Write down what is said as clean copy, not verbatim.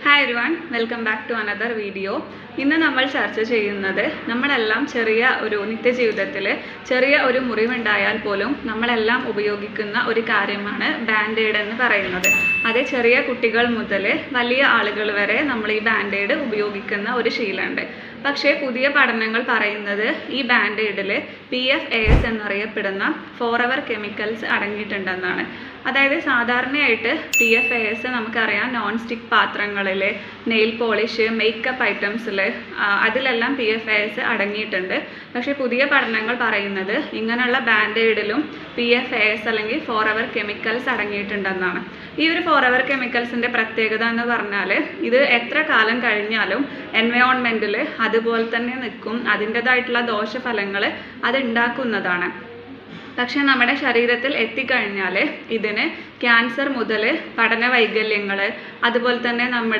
Hi everyone, welcome back to another video. ഇന്ന് നമ്മൾ ചർച്ച ചെയ്യുന്നത് നമ്മളെല്ലാം ചെറിയ ഒരു നിത്യജീവിതത്തിൽ ചെറിയ ഒരു മുറിവുണ്ടായാൽ പോലും നമ്മളെല്ലാം ഉപയോഗിക്കുന്ന ഒരു കാര്യമാണ് ബാൻഡേഡ് എന്ന് പറയുന്നത്. അതേ ചെറിയ കുട്ടികൾ മുതൽ വലിയ ആളുകൾ വരെ നമ്മൾ ഈ ബാൻഡേഡ് ഉപയോഗിക്കുന്ന ഒരു ശീലമുണ്ട്. പക്ഷേ പുതിയ പഠനങ്ങൾ പറയുന്നത് ഈ ബാൻഡേഡിൽ PFAS എന്നറിയപ്പെടുന്ന ഫോറെവർ കെമിക്കൽസ് അടങ്ങിയിട്ടുണ്ടെന്നാണ്. അതായത് സാധാരണയായിട്ട് PFAS നമുക്കറിയാം നോൺ സ്റ്റിക്ക് പാത്രങ്ങളിൽ, നെയിൽ പോളിഷ്, മേക്കപ്പ് ഐറ്റംസിൽ അതിലെല്ലാം PFAS അടങ്ങിയിട്ടുണ്ട്. പക്ഷേ പുതിയ പഠനങ്ങൾ പറയുന്നത് ഇങ്ങനെയുള്ള ബാൻഡേഡിലും PFAS അല്ലെങ്കിൽ ഫോറെവർ കെമിക്കൽസ് അടങ്ങിയിട്ടുണ്ടെന്നാണ്. ഈ ഒരു ഫോറെവർ കെമിക്കൽസിൻ്റെ പ്രത്യേകത എന്ന് പറഞ്ഞാൽ ഇത് എത്ര കാലം കഴിഞ്ഞാലും എൻവയോൺമെൻറ്റിൽ അതുപോലെ തന്നെ നിൽക്കും. അതിൻ്റെതായിട്ടുള്ള ദോഷഫലങ്ങൾ അത് ഉണ്ടാക്കുന്നതാണ്. പക്ഷെ നമ്മുടെ ശരീരത്തിൽ എത്തിക്കഴിഞ്ഞാൽ ഇതിന് ക്യാൻസർ മുതൽ പഠന വൈകല്യങ്ങൾ, അതുപോലെ തന്നെ നമ്മുടെ